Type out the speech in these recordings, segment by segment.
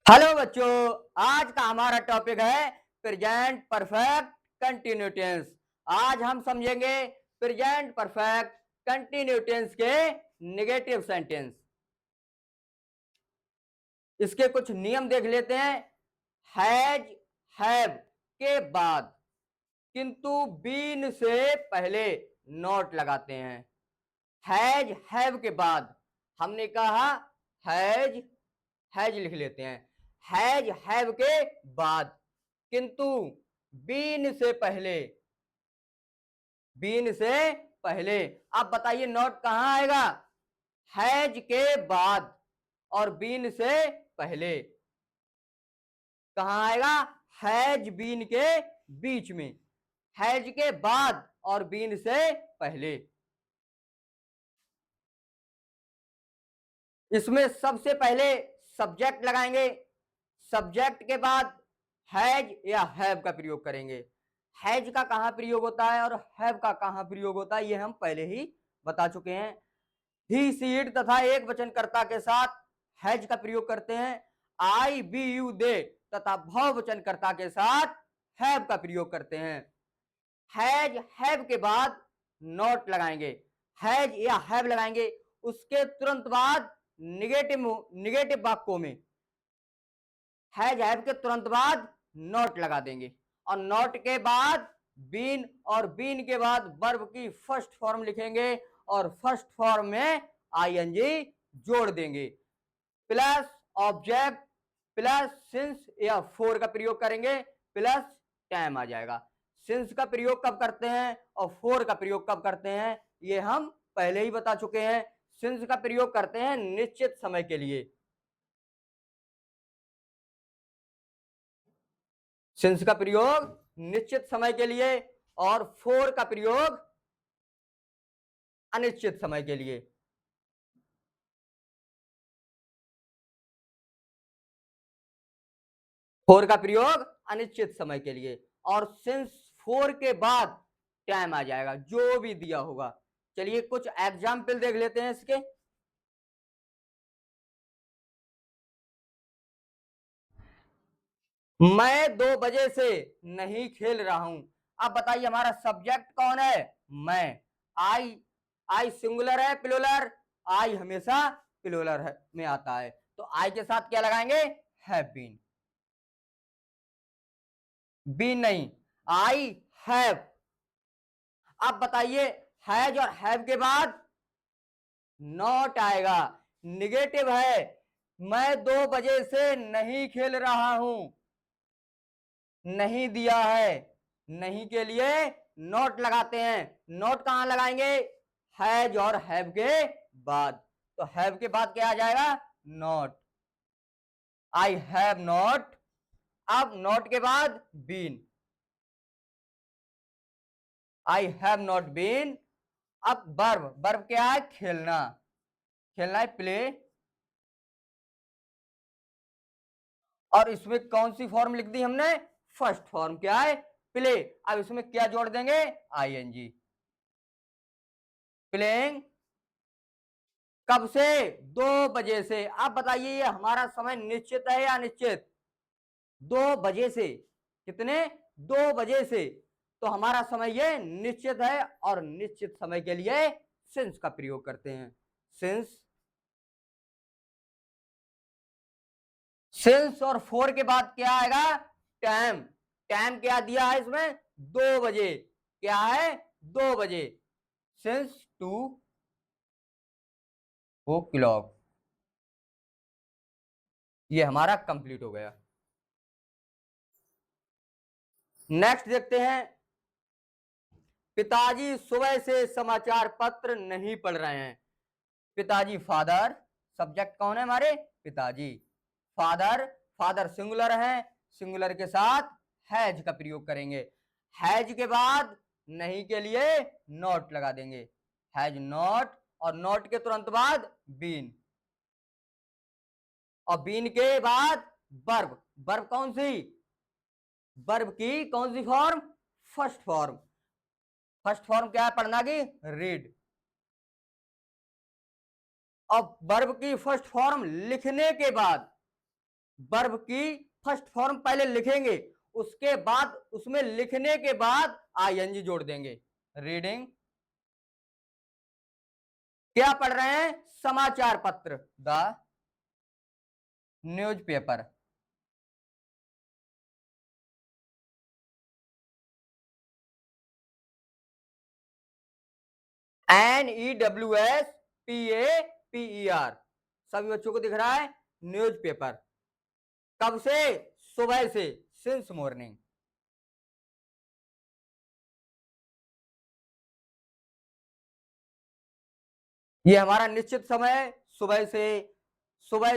Hello बच्चों। आज का हमारा टॉपिक है प्रेजेंट परफेक्ट कंटिन्यूटेंस। आज हम समझेंगे प्रेजेंट परफेक्ट कंटिन्यूटेंस के नेगेटिव सेंटेंस। इसके कुछ नियम देख लेते हैं। हैज हैव के बाद किंतु बीन से पहले नॉट लगाते हैं। हैज हैव के बाद हमने कहा हैज हैज लिख लेते हैं। हैज हैव के बाद किंतु बीन से पहले, बीन से पहले। आप बताइए नॉट कहां आएगा? हैज के बाद और बीन से पहले कहां आएगा? हैज बीन के बीच में। हैज के बाद और बीन से पहले। इसमें सबसे पहले सब्जेक्ट लगाएंगे। सब्जेक्ट के बाद हैज या हैव का प्रयोग करेंगे। हैज का कहां प्रयोग होता है और हैव का कहां प्रयोग होता है, ये हम पहले ही बता चुके हैं। ही सी इट तथा एक वचनकर्ता के साथ हैज का प्रयोग करते हैं। आई बी यू दे तथा बहुवचनकर्ता के साथ हैव का प्रयोग करते हैं। हैज हैव के बाद नॉट लगाएंगे, हैज या हैव लगाएंगे। उसके तुरंत बाद निगेटिव वाक्यों में हैज हैव के तुरंत बाद नॉट लगा देंगे और नॉट के बाद बीन और बीन के बाद वर्ब की फर्स्ट फॉर्म लिखेंगे और फर्स्ट फॉर्म में आईएनजी जोड़ देंगे। प्लस ऑब्जेक्ट प्लस सिंस या फोर का प्रयोग करेंगे, प्लस टाइम आ जाएगा। सिंस का प्रयोग कब करते हैं और फोर का प्रयोग कब करते हैं, ये हम पहले ही बता चुके हैं। सिंस का प्रयोग करते हैं निश्चित समय के लिए। सिंस का प्रयोग निश्चित समय के लिए और फोर का प्रयोग अनिश्चित समय के लिए। फोर का प्रयोग अनिश्चित समय के लिए और सिंस फोर के बाद टाइम आ जाएगा जो भी दिया होगा। चलिए कुछ एग्जाम्पल देख लेते हैं इसके। मैं 2 बजे से नहीं खेल रहा हूं। अब बताइए हमारा सब्जेक्ट कौन है? मैं। आई, आई सिंगुलर है प्लूरल? आई हमेशा प्लूरल है में आता है, तो आई के साथ क्या लगाएंगे? Have been. बीन नहीं, आई हैव। अब बताइए हैज और हैव के बाद नॉट आएगा, निगेटिव है। मैं 2 बजे से नहीं खेल रहा हूं, नहीं दिया है, नहीं के लिए नॉट लगाते हैं। नॉट कहां लगाएंगे? हैज और हैव के बाद। तो हैव के बाद क्या आ जाएगा? नॉट। I have not. अब नॉट के बाद been. I have not been. अब वर्ब, वर्ब क्या है? खेलना। खेलना है प्ले। और इसमें कौन सी फॉर्म लिख दी हमने? फर्स्ट फॉर्म क्या है? प्ले। अब इसमें क्या जोड़ देंगे? आईएनजी। प्लेइंग। कब से? 2 बजे से। अब बताइए ये हमारा समय निश्चित है या अनिश्चित? 2 बजे से। कितने? 2 बजे से। तो हमारा समय ये निश्चित है और निश्चित समय के लिए सिंस का प्रयोग करते हैं। सिंस। सिंस और फोर के बाद क्या आएगा? टाइम। टाइम क्या दिया है इसमें? 2 बजे। क्या है? 2 बजे। Since 2 o'clock। ये हमारा कंप्लीट हो गया। नेक्स्ट देखते हैं। पिताजी सुबह से समाचार पत्र नहीं पढ़ रहे हैं। पिताजी फादर। सब्जेक्ट कौन है हमारे? पिताजी। फादर, फादर सिंगुलर है, सिंगुलर के साथ हैज का प्रयोग करेंगे। हैज के बाद नहीं के लिए नॉट लगा देंगे। हैज नॉट और नॉट के तुरंत बाद बीन और बीन के बाद वर्ब। वर्ब कौन सी? वर्ब की कौन सी form? First form. First form क्या है पढ़ना की? रीड। अब वर्ब की फर्स्ट फॉर्म लिखने के बाद वर्ब की फर्स्ट फॉर्म पहले लिखेंगे, उसके बाद उसमें लिखने के बाद आईएनजी जोड़ देंगे। रीडिंग, क्या पढ़ रहे हैं? समाचार पत्र, द न्यूज़पेपर। NEWSPAPER, सभी बच्चों को दिख रहा है? न्यूज़पेपर। कब से? सुबह से, सिंस मॉर्निंग। ये हमारा निश्चित समय है, सुबह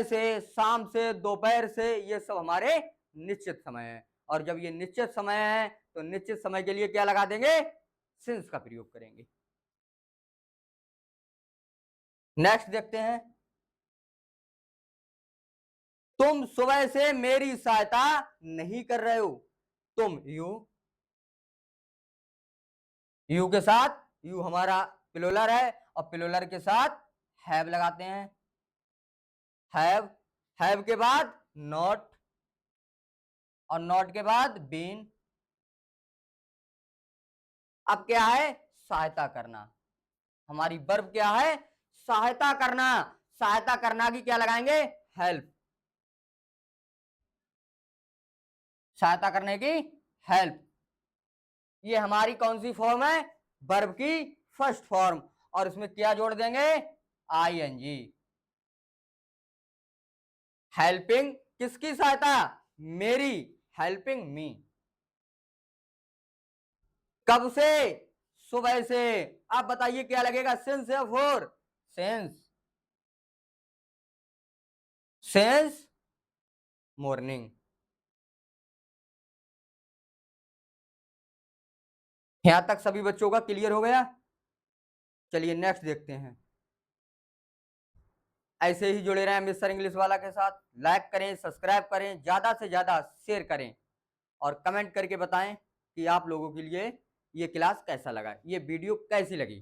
से, शाम से, दोपहर से, ये सब हमारे निश्चित समय है। और जब ये निश्चित समय है तो निश्चित समय के लिए क्या लगा देंगे? सिंस का प्रयोग करेंगे। नेक्स्ट देखते हैं। तुम सुबह से मेरी सहायता नहीं कर रहे हो। तुम, यू के साथ, यू हमारा प्लूरल है और प्लूरल के साथ हैव लगाते हैं। हैव के बाद नॉट, और नॉट के बाद बीन। अब क्या है? सहायता करना। हमारी वर्ब क्या है? सहायता करना। सहायता करना की क्या लगाएंगे? हेल्प। सहायता करने की हेल्प। ये हमारी कौन सी फॉर्म है? वर्ब की फर्स्ट फॉर्म। और इसमें क्या जोड़ देंगे? आईएनजी। हेल्पिंग, किसकी सहायता? मेरी, हेल्पिंग मी। कब से? सुबह से। अब बताइए क्या लगेगा? सिंस या फोर? Since, since morning. यहां तक सभी बच्चों का क्लियर हो गया? चलिए नेक्स्ट देखते हैं। ऐसे ही जुड़े रहें मिस्टर इंग्लिश वाला के साथ। लाइक करें, सब्सक्राइब करें, ज्यादा से ज्यादा शेयर करें और कमेंट करके बताएं कि आप लोगों के लिए ये क्लास कैसा लगा, ये वीडियो कैसी लगी।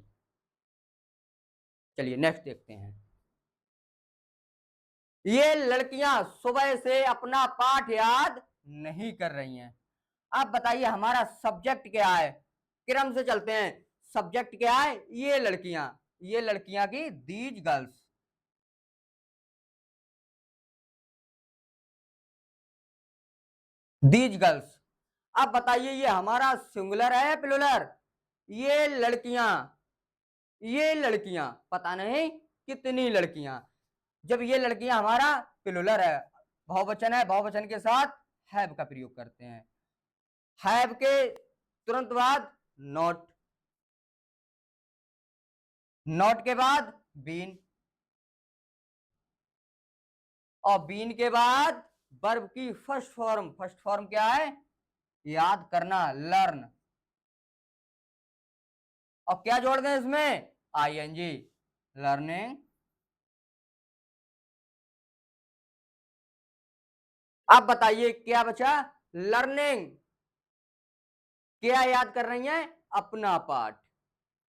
चलिए नेक्स्ट देखते हैं। ये लड़कियां सुबह से अपना पाठ याद नहीं कर रही हैं। आप बताइए हमारा सब्जेक्ट क्या है? क्रम से चलते हैं। सब्जेक्ट क्या है? ये लड़कियां, ये लड़कियां की दीज गर्ल्स। These girls. अब बताइए ये हमारा सिंगुलर है प्लूरल? ये लड़कियां, ये लड़कियां, पता नहीं कितनी लड़कियां। जब ये लड़कियां हमारा प्लूरल है, बहुवचन है, बहुवचन के साथ हैव का प्रयोग करते हैं। हैव के तुरंत बाद नॉट, नॉट के बाद बीन, और बीन के बाद वर्ब की फर्स्ट फॉर्म। फर्स्ट फॉर्म क्या है? याद करना, लर्न। और क्या जोड़ दें इसमें? ING, learning. अब बताइए क्या बचा? लर्निंग। क्या याद कर रही हैं? अपना पाठ।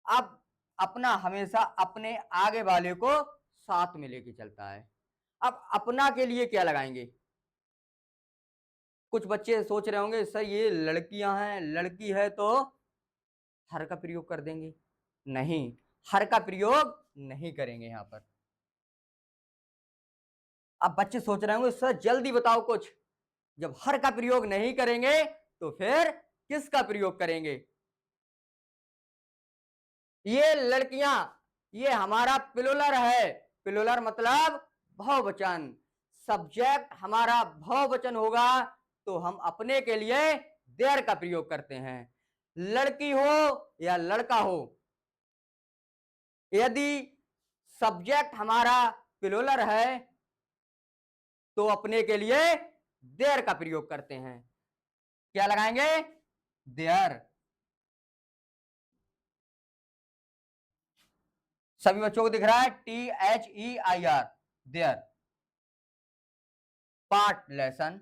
अब अपना हमेशा अपने आगे वाले को साथ में लेके चलता है। अब अपना के लिए क्या लगाएंगे? कुछ बच्चे सोच रहे होंगे सर ये लड़कियां हैं, लड़की है तो हर का प्रयोग कर देंगे। नहीं, हर का प्रयोग नहीं करेंगे यहां पर। अब बच्चे सोच रहे होंगे सर जल्दी बताओ कुछ, जब हर का प्रयोग नहीं करेंगे तो फिर किसका प्रयोग करेंगे? ये लड़कियां, ये हमारा प्लूरल है। प्लूरल मतलब बहुवचन। सब्जेक्ट हमारा बहुवचन होगा तो हम अपने के लिए देयर का प्रयोग करते हैं। लड़की हो या लड़का हो, यदि सब्जेक्ट हमारा प्लूरल है तो अपने के लिए देयर का प्रयोग करते हैं। क्या लगाएंगे? देयर। सभी बच्चों को दिख रहा है? THEIR, their. Part lesson.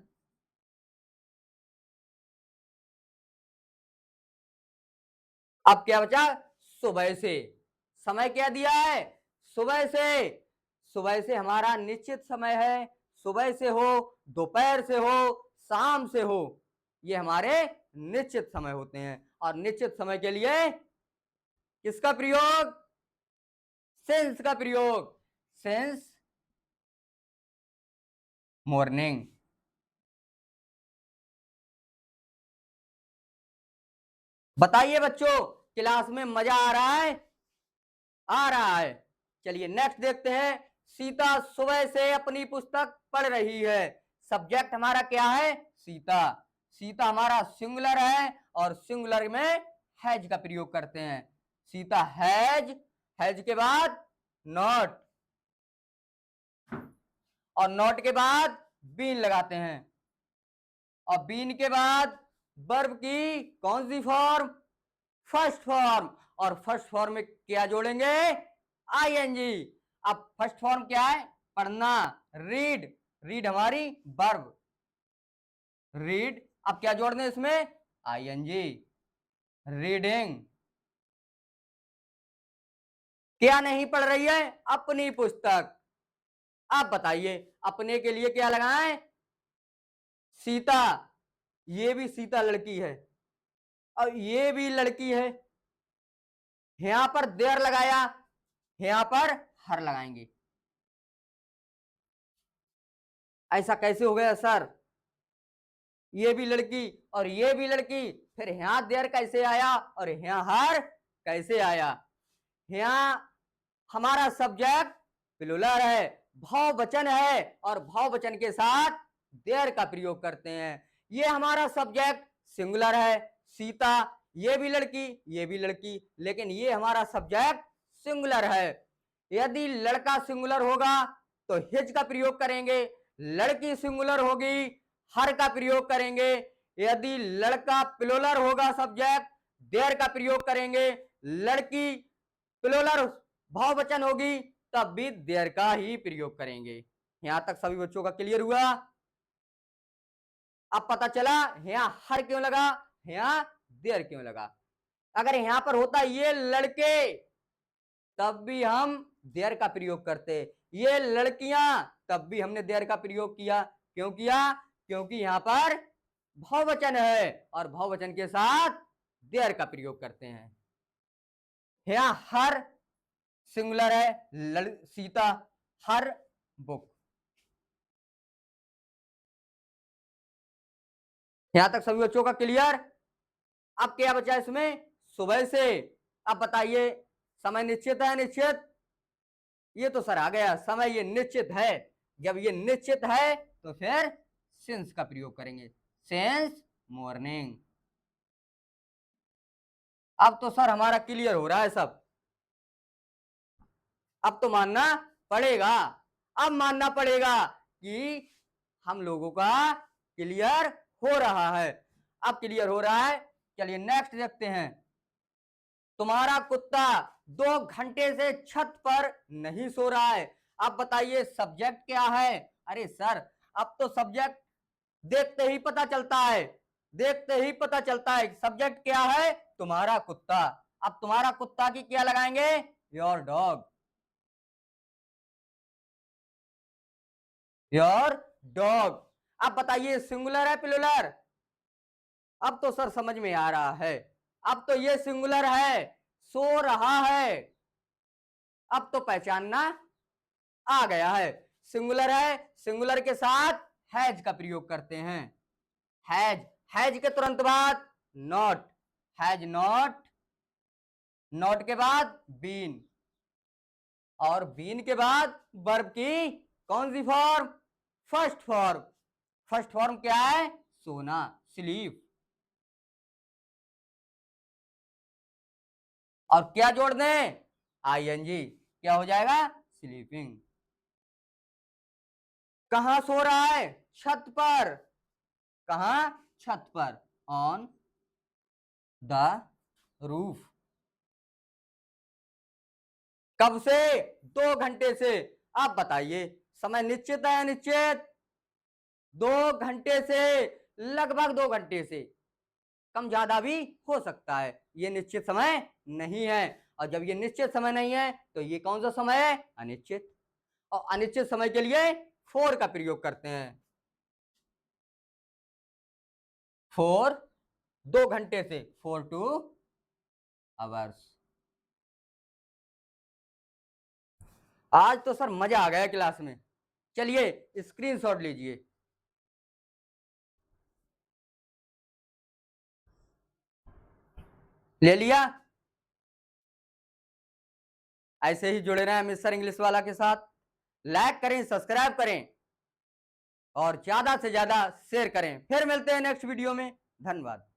अब क्या बचा? सुबह से। समय क्या दिया है? सुबह से। सुबह से हमारा निश्चित समय है, सुबह से हो, दोपहर से हो, शाम से हो, ये हमारे निश्चित समय होते हैं। और निश्चित समय के लिए किसका प्रयोग? सिंस का प्रयोग, सिंस मॉर्निंग। बताइए बच्चों, क्लास में मजा आ रहा है? आ रहा है। चलिए नेक्स्ट देखते हैं। सीता सुबह से अपनी पुस्तक पढ़ रही है। सब्जेक्ट हमारा क्या है? सीता। सीता हमारा सिंगुलर है और सिंगुलर में हैज का प्रयोग करते हैं। सीता हैज, हैज के बाद नॉट, और नॉट के बाद बीन लगाते हैं, और बीन के बाद वर्ब की कौन सी फॉर्म? First form. और फर्स्ट फॉर्म में क्या जोड़ेंगे? आईएनजी। अब फर्स्ट फॉर्म क्या है? पढ़ना, रीड। रीड हमारी वर्ब, रीड। अब क्या जोड़ दें इसमें? ING, reading. क्या नहीं पढ़ रही है? अपनी पुस्तक। आप बताइए अपने के लिए क्या लगाएं? सीता। ये भी सीता लड़की है और ये भी लड़की है। यहां पर देर लगाया, यहां पर हर लगाएंगे। ऐसा कैसे हो गया सर? ये भी लड़की और ये भी लड़की, फिर यहां देर कैसे आया और यहां हर कैसे आया? यहां हमारा सब्जेक्ट प्लूरल है, बहुवचन है, और बहुवचन के साथ देर का प्रयोग करते हैं। ये हमारा सब्जेक्ट सिंगुलर है, सीता। ये भी लड़की, ये भी लड़की, लेकिन ये हमारा सब्जेक्ट सिंगुलर है। यदि लड़का सिंगुलर होगा तो हिज का प्रयोग करेंगे, लड़की सिंगुलर होगी हर का प्रयोग करेंगे। यदि लड़का प्लूरल होगा सब्जेक्ट, देर का प्रयोग करेंगे। लड़की प्लूरल बहुवचन होगी तब भी देर का ही प्रयोग करेंगे। यहां तक सभी बच्चों का क्लियर हुआ? अब पता चला यहां हर क्यों लगा, यहां देर क्यों लगा। अगर यहां पर होता ये लड़के, तब भी हम देर का प्रयोग करते। ये लड़कियां, तब भी हमने देर का प्रयोग किया। क्यों किया? क्योंकि यहां पर बहुवचन है और बहुवचन के साथ देर का प्रयोग करते हैं। यहां हर सिंगुलर है, सीता हर बुक। यहां तक सभी बच्चों का क्लियर? अब क्या बचा इसमें? सुबह से। अब बताइए समय निश्चित है निश्चित? ये तो सर आ गया, समय ये निश्चित है। जब ये निश्चित है तो फिर सिंस का प्रयोग करेंगे, सिंस मॉर्निंग। अब तो सर हमारा क्लियर हो रहा है सब। अब तो मानना पड़ेगा, अब मानना पड़ेगा कि हम लोगों का क्लियर हो रहा है। अब क्लियर हो रहा है। चलिए नेक्स्ट देखते हैं। तुम्हारा कुत्ता 2 घंटे से छत पर नहीं सो रहा है। अब बताइए सब्जेक्ट क्या है? अरे सर अब तो सब्जेक्ट देखते ही पता चलता है, देखते ही पता चलता है सब्जेक्ट क्या है? तुम्हारा कुत्ता। अब तुम्हारा कुत्ता की क्या लगाएंगे? Your dog, your dog. अब बताइए सिंगुलर है प्लूरल? अब तो सर समझ में आ रहा है। अब तो ये सिंगुलर है, सो रहा है। अब तो पहचानना आ गया है। सिंगुलर है, सिंगुलर के साथ हैज का प्रयोग करते हैं। हैज, हैज के तुरंत बाद नॉट, हैज नॉट, नॉट के बाद बीन, और बीन के बाद वर्ब की कौन सी form? First form. First form क्या है? सोना, स्लीप। और क्या जोड़ दें? आईएनजी। क्या हो जाएगा? स्लीपिंग। कहां सो रहा है? छत पर। कहां? छत पर, ऑन द रूफ। कब से? 2 घंटे से। आप बताइए समय निश्चित है अनिश्चित? 2 घंटे से, लगभग 2 घंटे से, कम ज्यादा भी हो सकता है। ये निश्चित समय नहीं है, और जब ये निश्चित समय नहीं है तो ये कौन सा समय है? अनिश्चित। और अनिश्चित समय के लिए फोर का प्रयोग करते हैं। फोर 2 घंटे से, 4 2 आवर्स। आज तो सर मजा आ गया क्लास में। चलिए स्क्रीनशॉट लीजिए। ले लिया? ऐसे ही जुड़े रहें मिस्टर इंग्लिश वाला के साथ। लाइक करें, सब्सक्राइब करें और ज्यादा से ज्यादा शेयर करें। फिर मिलते हैं नेक्स्ट वीडियो में। धन्यवाद।